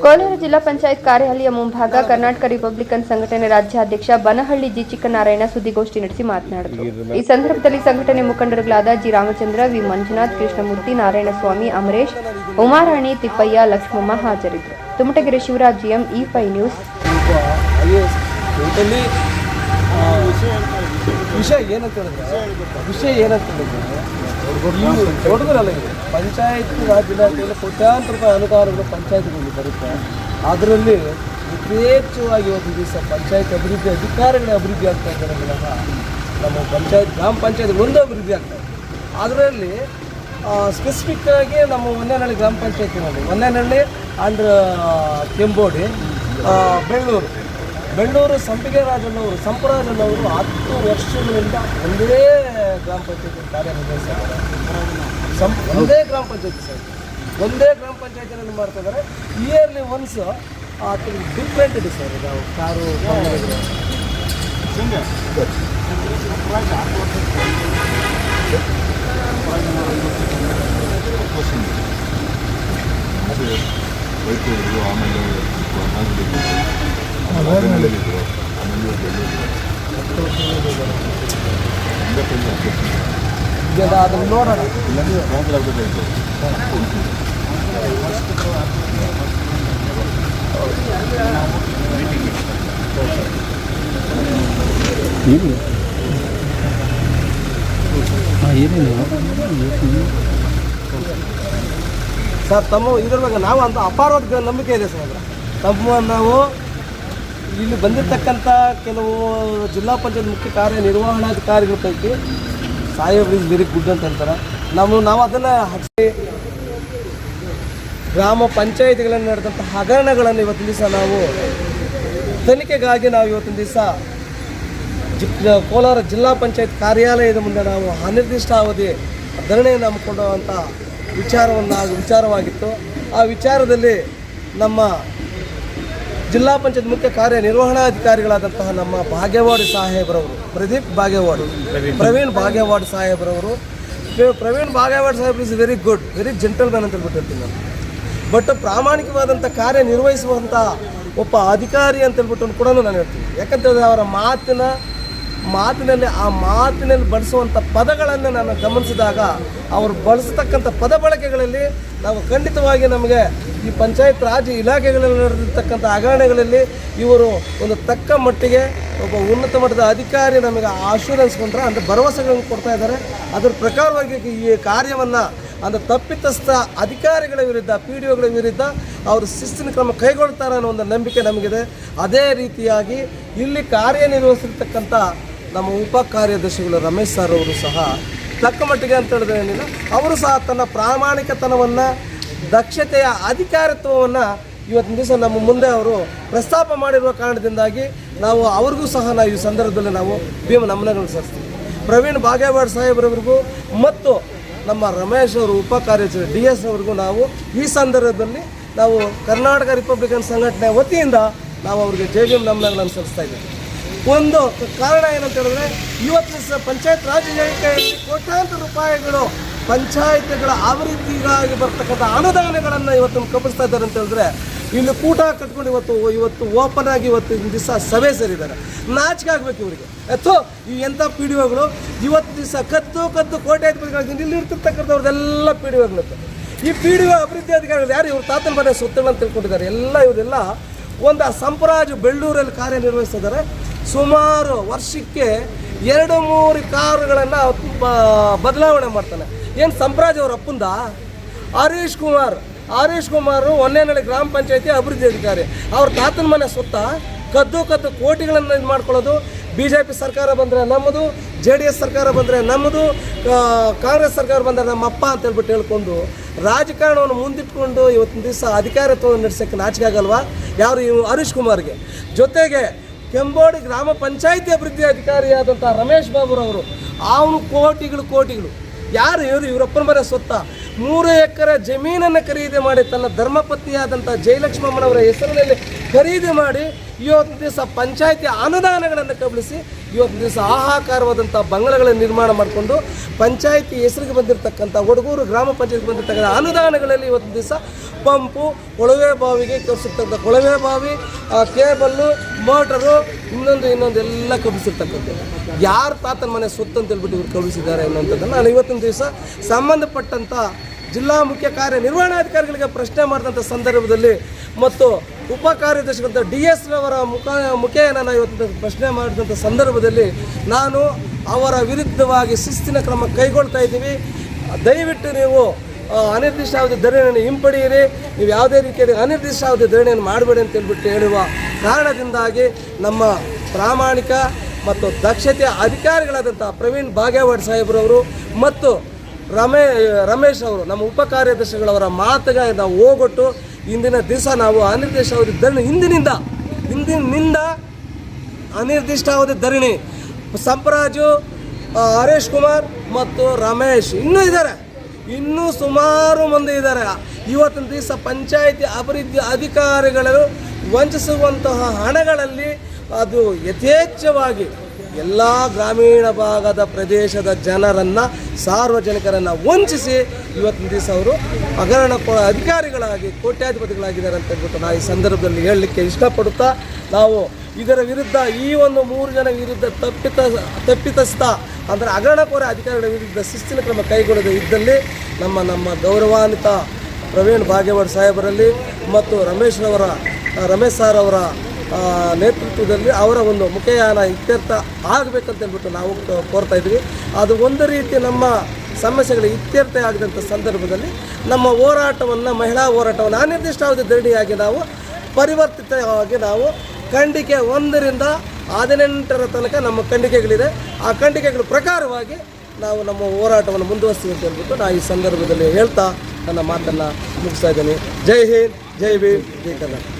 ಕೋಲಾರ ಜಿಲ್ಲಾ ಪಂಚಾಯತ್ ಕಾರ್ಯಾಲಯ ಮುಂಭಾಗ ಕರ್ನಾಟಕ ರಿಪಬ್ಲಿಕನ್ ಸಂಘಟನೆ ರಾಜ್ಯಾಧ್ಯಕ್ಷ ಬನಹಳ್ಳಿ ಜಿ ಚಿಕ್ಕನಾರಾಯಣ ಸುದ್ದಿಗೋಷ್ಠಿ ನಡೆಸಿ ಮಾತನಾಡಿದರು. ಈ ಸಂದರ್ಭದಲ್ಲಿ ಸಂಘಟನೆ ಮುಖಂಡರುಗಳಾದ ಜಿ ರಾಮಚಂದ್ರ, ವಿ ಮಂಜುನಾಥ್, ಕೃಷ್ಣಮೂರ್ತಿ, ನಾರಾಯಣಸ್ವಾಮಿ, ಅಮರೇಶ್, ಉಮಾರಾಣಿ, ತಿಪ್ಪಯ್ಯ, ಲಕ್ಷ್ಮಮ್ಮ ಹಾಜರಿದ್ದರು. Tumatagere Shivraj M, E5 news. ವಿಷಯ ಏನಂತ ಹೇಳಿದ್ರೆ ದೊಡ್ಡದಲ್ಲ, ಇದು ಪಂಚಾಯತ್ ರಾಜ್ ಇಲಾಖೆಯಲ್ಲಿ ಕೋಟ್ಯಾಂತರ ರೂಪಾಯಿ ಅನುದಾನಗಳು ಪಂಚಾಯತ್ಗಳಲ್ಲಿ ಬರುತ್ತೆ. ಅದರಲ್ಲಿ ಯಥೇಚ್ಛವಾಗಿ ಒಂದು ದಿವಸ ಪಂಚಾಯತ್ ಅಭಿವೃದ್ಧಿ ಅಧಿಕಾರಿಗಳ ಅಭಿವೃದ್ಧಿ ಆಗ್ತಾ ಇದ್ದಾರೆ ವಿನಃ ನಮ್ಮ ಗ್ರಾಮ ಪಂಚಾಯತ್ ಒಂದು ಅಭಿವೃದ್ಧಿ ಆಗ್ತದೆ. ಅದರಲ್ಲಿ ಸ್ಪೆಸಿಫಿಕ್ಕಾಗಿ ನಮ್ಮ ಹೊನ್ನೇನಹಳ್ಳಿ ಗ್ರಾಮ ಪಂಚಾಯತಿನಲ್ಲಿ ಹೊನ್ನೇನಹಳ್ಳಿ ಆ್ಯಂಡ್ ಕೆಂಬೋಡಿ, ಬೆಳ್ಳೂರು ಸಂಪಿಗೆ ರಾಜಣ್ಣವರು, ಸಂಪರಾಜಣ್ಣವರು 10 ವರ್ಷಗಳಿಂದ ಒಂದೇ ಗ್ರಾಮ ಪಂಚಾಯತಿ ಕಾರ್ಯನಿರ್ವಹಿಸ್ತಾರೆ. ಒಂದೇ ಗ್ರಾಮ ಪಂಚಾಯತಿನಲ್ಲಿ ಮಾಡ್ತಾ ಇದ್ದಾರೆ. ಇಯರ್ಲಿ ಒನ್ಸ್ ಡಿಫ್ರೆಂಟ್ ಇದೆ ಸರ್. ನಾವು ಕಾರು ಅದನ್ನು ನೋಡೋಣ. ಸರ್ ತಮ್ಮ ಇದ್ರ ಬಗ್ಗೆ ನಾವು ಅಂತ ಅಪಾರವಾದ ನಂಬಿಕೆ ಇದೆ ಸರ್. ನಾವು ಇಲ್ಲಿ ಬಂದಿರತಕ್ಕಂಥ ಕೆಲವು ಜಿಲ್ಲಾ ಪಂಚಾಯತ್ ಮುಖ್ಯ ಕಾರ್ಯನಿರ್ವಹಣಾಧಿಕಾರಿಗಳ ಪೈಕಿ ಸಾಹೇಬ್ರು ಇಸ್ ವೆರಿ ಗುಡ್ ಅಂತ ಹೇಳ್ತಾರೆ. ನಾವು ಅದನ್ನು ಗ್ರಾಮ ಪಂಚಾಯತಿಗಳಲ್ಲಿ ನಡೆದಂಥ ಹಗರಣಗಳನ್ನು ಇವತ್ತಿನ ದಿವಸ ನಾವು ತನಿಖೆಗಾಗಿ ನಾವು ಇವತ್ತಿನ ದಿವಸ ಕೋಲಾರ ಜಿಲ್ಲಾ ಪಂಚಾಯತ್ ಕಾರ್ಯಾಲಯದ ಮುಂದೆ ನಾವು ಅನಿರ್ದಿಷ್ಟಾವಧಿ ಧರಣಿಯನ್ನು ಹಮ್ಮಿಕೊಳ್ಳುವಂಥ ವಿಚಾರವಾಗಿತ್ತು. ಆ ವಿಚಾರದಲ್ಲಿ ನಮ್ಮ ಜಿಲ್ಲಾ ಪಂಚಾಯತ್ ಮುಖ್ಯ ಕಾರ್ಯನಿರ್ವಹಣಾಧಿಕಾರಿಗಳಾದಂತಹ ನಮ್ಮ ಭಾಗ್ಯವಾಡಿ ಸಾಹೇಬ್ರವರು, ಪ್ರವೀಣ್ ಭಾಗ್ಯವಾಡಿ ಸಾಹೇಬ್ರವರು is very good, very gentleman ಅಂತ ಹೇಳ್ಬಿಟ್ಟಿರ್ತೀನಿ ನಾನು. ಬಟ್ ಪ್ರಾಮಾಣಿಕವಾದಂಥ ಕಾರ್ಯನಿರ್ವಹಿಸುವಂಥ ಒಬ್ಬ ಅಧಿಕಾರಿ ಅಂತ ಹೇಳ್ಬಿಟ್ಟು ಕೂಡ ನಾನು ಹೇಳ್ತೀನಿ. ಯಾಕಂತೇಳಿದ್ರೆ ಅವರ ಮಾತಿನಲ್ಲಿ ಬಳಸುವಂಥ ಪದಗಳನ್ನು ನಾನು ಗಮನಿಸಿದಾಗ ಅವರು ಬಳಸತಕ್ಕಂಥ ಪದ ಬಳಕೆಗಳಲ್ಲಿ ನಾವು ಖಂಡಿತವಾಗಿ ನಮಗೆ ಈ ಪಂಚಾಯತ್ ರಾಜ್ ಇಲಾಖೆಗಳಲ್ಲಿ ನಡೆದಿರ್ತಕ್ಕಂಥ ಹಗರಣಗಳಲ್ಲಿ ಇವರು ಒಂದು ತಕ್ಕ ಮಟ್ಟಿಗೆ ಒಬ್ಬ ಉನ್ನತ ಮಟ್ಟದ ಅಧಿಕಾರಿ ನಮಗೆ ಆಶ್ಯೂರೆನ್ಸ್ ಕೊಟ್ಟರೆ ಅಂದರೆ ಭರವಸೆಗಳನ್ನು ಕೊಡ್ತಾ ಇದ್ದಾರೆ. ಅದರ ಪ್ರಕಾರವಾಗಿ ಈ ಕಾರ್ಯವನ್ನು ಅಂದರೆ ತಪ್ಪಿತಸ್ಥ ಅಧಿಕಾರಿಗಳ ವಿರುದ್ಧ, PDOಗಳ ವಿರುದ್ಧ ಅವರು ಶಿಸ್ತಿನ ಕ್ರಮ ಕೈಗೊಳ್ತಾರೆ ಅನ್ನೋ ಒಂದು ನಂಬಿಕೆ ನಮಗಿದೆ. ಅದೇ ರೀತಿಯಾಗಿ ಇಲ್ಲಿ ಕಾರ್ಯನಿರ್ವಹಿಸಿರ್ತಕ್ಕಂಥ ನಮ್ಮ ಉಪ ಕಾರ್ಯದರ್ಶಿಗಳು ರಮೇಶ್ ಸರ್ ಅವರು ಸಹ ತಕ್ಕ ಮಟ್ಟಿಗೆ ಅಂತ ಹೇಳಿದ್ರೆ ಏನಿಲ್ಲ, ಅವರು ಸಹ ತನ್ನ ಪ್ರಾಮಾಣಿಕತನವನ್ನು, ದಕ್ಷತೆಯ ಅಧಿಕಾರತ್ವವನ್ನು ಇವತ್ತಿನ ದಿವಸ ನಮ್ಮ ಮುಂದೆ ಅವರು ಪ್ರಸ್ತಾಪ ಮಾಡಿರುವ ಕಾರಣದಿಂದಾಗಿ ನಾವು ಅವ್ರಿಗೂ ಸಹ ನಾವು ಈ ಸಂದರ್ಭದಲ್ಲಿ ನಾವು ನಮನಗಳನ್ನು ಸಲ್ಲಿಸ್ತೀವಿ. ಪ್ರವೀಣ್ ಭಾಗ್ಯವಾಡ್ ಸಾಹೇಬ್ರವ್ರಿಗೂ ಮತ್ತು ನಮ್ಮ ರಮೇಶ್ ಅವರು ಉಪ ಕಾರ್ಯದರ್ಶಿ DS ಅವ್ರಿಗೂ ನಾವು ಈ ಸಂದರ್ಭದಲ್ಲಿ ನಾವು ಕರ್ನಾಟಕ ರಿಪಬ್ಲಿಕನ್ ಸಂಘಟನೆ ವತಿಯಿಂದ ನಾವು ಅವ್ರಿಗೆ JBM ನಮನಗಳನ್ನು ಸಲ್ಲಿಸ್ತಾ ಇದ್ದೀವಿ. ಒಂದು ಕಾರಣ ಏನಂತ ಹೇಳಿದ್ರೆ ಇವತ್ತು ಪಂಚಾಯತ್ ರಾಜ್ ಇಲಾಖೆಯಲ್ಲಿ ಕೋಟ್ಯಾಂತರ ರೂಪಾಯಿಗಳು ಪಂಚಾಯತ್ಗಳ ಅಭಿವೃದ್ಧಿಗಾಗಿ ಬರ್ತಕ್ಕಂಥ ಅನುದಾನಗಳನ್ನು ಇವತ್ತು ಕಬ್ಬಿಸ್ತಾ ಇದ್ದಾರೆ ಅಂತ ಹೇಳಿದ್ರೆ ಇಲ್ಲಿ ಕೂಟ ಕಟ್ಕೊಂಡು ಇವತ್ತು ಓಪನ್ ಆಗಿ ಇವತ್ತಿನ ದಿವಸ ಸಭೆ ಸೇರಿದ್ದಾರೆ. ನಾಚಿಕೆ ಆಗಬೇಕು ಇವರಿಗೆ. ಈ ಎಂಥ PDOಗಳು ಇವತ್ತು ದಿವಸ ಕದ್ದು ಕೋಟ್ಯಾಂತರ ಇಲ್ಲಿ ಇರ್ತಿರ್ತಕ್ಕಂಥವ್ರದ್ದೆಲ್ಲ PDOಗಳು. ಈ PDO ಅಭಿವೃದ್ಧಿ ಅಧಿಕಾರಿಗಳು ಯಾರು? ಇವರು ತಾತನ ಮನೆ ಸುತ್ತಣ ಅಂತ ತಿಳ್ಕೊಂಡಿದ್ದಾರೆ. ಇವರೆಲ್ಲ ಒಂದು ಸಂಪರಾಜು ಬೆಳ್ಳೂರಲ್ಲಿ ಕಾರ್ಯನಿರ್ವಹಿಸ್ತಿದ್ದಾರೆ. ಸುಮಾರು ವರ್ಷಕ್ಕೆ 2-3 ಕಾರುಗಳನ್ನು ಬದಲಾವಣೆ ಮಾಡ್ತಾನೆ. ಏನು ಸಂಪರಾಜ್ ಅವ್ರ ಅಪ್ಪಂದ ಹರೀಶ್ ಕುಮಾರ್ ಹೊನ್ನೇನಹಳ್ಳಿ ಗ್ರಾಮ ಪಂಚಾಯತಿ ಅಭಿವೃದ್ಧಿ ಅಧಿಕಾರಿ. ಅವ್ರ ತಾತನ ಮನೆ ಸುತ್ತ ಕದ್ದು ಕೋಟಿಗಳನ್ನು ಇದು ಮಾಡ್ಕೊಳ್ಳೋದು. BJP ಸರ್ಕಾರ ಬಂದರೆ ನಮ್ಮದು, JDS ಸರ್ಕಾರ ಬಂದರೆ ನಮ್ಮದು, ಕಾಂಗ್ರೆಸ್ ಸರ್ಕಾರ ಬಂದರೆ ನಮ್ಮಪ್ಪ ಅಂತ ಹೇಳ್ಬಿಟ್ಟು ಹೇಳ್ಕೊಂಡು ರಾಜಕಾರಣವನ್ನು ಮುಂದಿಟ್ಕೊಂಡು ಇವತ್ತಿನ ದಿವಸ ಅಧಿಕಾರತ್ವವನ್ನು ನಡೆಸೋಕ್ಕೆ ನಾಚಿಕೆ ಆಗಲ್ವಾ ಯಾರು ಹರೀಶ್ ಕುಮಾರ್ಗೆ? ಜೊತೆಗೆ ಕೆಂಬೋಡಿ ಗ್ರಾಮ ಪಂಚಾಯತಿ ಅಭಿವೃದ್ಧಿ ಅಧಿಕಾರಿಯಾದಂಥ ರಮೇಶ್ ಬಾಬುರವರು ಅವನು ಕೋಟಿಗಳು ಯಾರು ಇವರಪ್ಪನ ಮನೆ ಸೊತ್ತ 3 ಎಕರೆ ಜಮೀನನ್ನು ಖರೀದಿ ಮಾಡಿ ತನ್ನ ಧರ್ಮಪತ್ನಿಯಾದಂಥ ಜಯಲಕ್ಷ್ಮಮ್ಮನವರ ಹೆಸರಿನಲ್ಲಿ ಖರೀದಿ ಮಾಡಿ ಇವತ್ತು ದಿವಸ ಪಂಚಾಯತಿ ಅನುದಾನಗಳನ್ನು ಕಬಳಿಸಿ ಇವತ್ತು ದಿವಸ ಹಾಹಾಕಾರವಾದಂಥ ಬಂಗಲೆಗಳನ್ನು ನಿರ್ಮಾಣ ಮಾಡಿಕೊಂಡು ಪಂಚಾಯತಿ ಹೆಸರಿಗೆ ಬಂದಿರತಕ್ಕಂಥ ಒಡಗೂರು ಗ್ರಾಮ ಪಂಚಾಯತ್ಗೆ ಬಂದಿರತಕ್ಕಂಥ ಅನುದಾನಗಳಲ್ಲಿ ಇವತ್ತು ದಿವಸ ಪಂಪು, ಕೊಳವೆ ಬಾವಿಗೆ ತೋರಿಸಿರ್ತಕ್ಕಂಥ ಕೊಳವೆ ಬಾವಿ, ಕೇಬಲ್ಲು, ಮೋಟರು, ಇನ್ನೊಂದು ಎಲ್ಲ ಕಬಳಿಸಿರ್ತಕ್ಕಂಥದ್ದು. ಯಾರು ತಾತನ ಮನೆ ಸೊತ್ತು ಅಂತ ಹೇಳ್ಬಿಟ್ಟು ಇವ್ರು ಕಬಳಿಸಿದ್ದಾರೆ ಅನ್ನೋಂಥದ್ದನ್ನು ನಾನು ಇವತ್ತಿನ ದಿವಸ ಸಂಬಂಧಪಟ್ಟಂಥ ಜಿಲ್ಲಾ ಮುಖ್ಯ ಕಾರ್ಯನಿರ್ವಹಣಾಧಿಕಾರಿಗಳಿಗೆ ಪ್ರಶ್ನೆ ಮಾಡಿದಂಥ ಸಂದರ್ಭದಲ್ಲಿ ಮತ್ತು ಉಪ ಕಾರ್ಯದರ್ಶಿಗಳಂತ DS ರವರ ಮುಖೇನ ನಾನು ಇವತ್ತು ಪ್ರಶ್ನೆ ಮಾಡಿದಂಥ ಸಂದರ್ಭದಲ್ಲಿ ನಾನು ಅವರ ವಿರುದ್ಧವಾಗಿ ಶಿಸ್ತಿನ ಕ್ರಮ ಕೈಗೊಳ್ತಾ ಇದ್ದೀವಿ. ದಯವಿಟ್ಟು ನೀವು ಅನಿರ್ದಿಷ್ಟಾವಧಿ ಧರಣಿಯನ್ನು ಹಿಂಪಡೆಯಿರಿ, ನೀವು ಯಾವುದೇ ರೀತಿಯಲ್ಲಿ ಅನಿರ್ದಿಷ್ಟಾವಧಿ ಧರಣಿಯನ್ನು ಮಾಡಬೇಡಿ ಅಂತ ಹೇಳ್ಬಿಟ್ಟು ಹೇಳುವ ಕಾರಣದಿಂದಾಗಿ ನಮ್ಮ ಪ್ರಾಮಾಣಿಕ ಮತ್ತು ದಕ್ಷತೆಯ ಅಧಿಕಾರಿಗಳಾದಂಥ ಪ್ರವೀಣ್ ಬಾಗೇವಾಡ್ ಸಾಹೇಬ್ರವರು ಮತ್ತು ರಮೇಶ್ ಅವರು ನಮ್ಮ ಉಪ ಕಾರ್ಯದರ್ಶಿಗಳವರ ಮಾತಿಗೆ ನಾವು ಹೋಗೊಟ್ಟು ಇಂದಿನ ದಿವಸ ನಾವು ಅನಿರ್ದಿಷ್ಟಾವಧಿ ಧರಣಿ ಹಿಂದಿನಿಂದ ಅನಿರ್ದಿಷ್ಟಾವಧಿ ಧರಣಿ ಸಂಪರಾಜು, ಹರೇಶ್ ಕುಮಾರ್ ಮತ್ತು ರಮೇಶ್ ಇನ್ನೂ ಸುಮಾರು ಮಂದಿ ಇದ್ದಾರೆ. ಇವತ್ತಿನ ದಿವಸ ಪಂಚಾಯಿತಿ ಅಭಿವೃದ್ಧಿ ಅಧಿಕಾರಿಗಳು ವಂಚಿಸುವಂತಹ ಹಣಗಳಲ್ಲಿ ಅದು ಯಥೇಚ್ಛವಾಗಿ ಎಲ್ಲ ಗ್ರಾಮೀಣ ಭಾಗದ ಪ್ರದೇಶದ ಜನರನ್ನು, ಸಾರ್ವಜನಿಕರನ್ನು ವಂಚಿಸಿ ಇವತ್ತಿನ ದಿವಸ ಅವರು ಹಗರಣ ಅಧಿಕಾರಿಗಳಾಗಿ ಕೋಟ್ಯಾಧಿಪತಿಗಳಾಗಿದ್ದಾರೆ ಅಂತ ಹೇಳ್ಬಿಟ್ಟು ನಾವು ಈ ಸಂದರ್ಭದಲ್ಲಿ ಹೇಳಲಿಕ್ಕೆ ಇಷ್ಟಪಡುತ್ತಾ, ನಾವು ಇದರ ವಿರುದ್ಧ ಈ ಒಂದು 3 ಜನ ವಿರುದ್ಧ ತಪ್ಪಿತಸ್ಥ ಅಂದರೆ ಹಗರಣಕೋರ ಅಧಿಕಾರಿಗಳ ವಿರುದ್ಧ ಶಿಸ್ತಿನ ಕ್ರಮ ಕೈಗೊಳ್ಳದೆ ಇದ್ದಲ್ಲಿ ನಮ್ಮ ಗೌರವಾನ್ವಿತ ಪ್ರವೀಣ್ ಬಾಗೇವಾಡ್ ಸಾಹೇಬರಲ್ಲಿ ಮತ್ತು ರಮೇಶ್ ಸರ್ ಅವರ ನೇತೃತ್ವದಲ್ಲಿ ಅವರ ಒಂದು ಮುಖಯಾನ ಇತ್ಯರ್ಥ ಆಗಬೇಕಂತ ಹೇಳ್ಬಿಟ್ಟು ನಾವು ಕೋರ್ತಾ ಇದ್ವಿ. ಅದು ಒಂದು ರೀತಿ ನಮ್ಮ ಸಮಸ್ಯೆಗಳು ಇತ್ಯರ್ಥ ಆಗಿದಂಥ ಸಂದರ್ಭದಲ್ಲಿ ನಮ್ಮ ಹೋರಾಟವನ್ನು, ಮಹಿಳಾ ಹೋರಾಟವನ್ನು ಅನಿರ್ದಿಷ್ಟಾವಧಿ ಧರಣಿಯಾಗಿ ನಾವು ಪರಿವರ್ತಿತವಾಗಿ ನಾವು ಖಂಡಿಕೆ 1ರಿಂದ 18ರ ತನಕ ನಮ್ಮ ಖಂಡಿಕೆಗಳಿದೆ. ಆ ಖಂಡಿಕೆಗಳ ಪ್ರಕಾರವಾಗಿ ನಾವು ನಮ್ಮ ಹೋರಾಟವನ್ನು ಮುಂದುವರಿಸ್ತೀವಿ ಅಂತ ಹೇಳ್ಬಿಟ್ಟು ನಾನು ಈ ಸಂದರ್ಭದಲ್ಲಿ ಹೇಳ್ತಾ ನನ್ನ ಮಾತನ್ನು ಮುಗಿಸ್ತಾ ಇದ್ದೀನಿ. ಜೈ ಹಿಂದ್, ಜೈ ಭೀಮ್, ಜೈ ಕರ್ನಾಟಕ.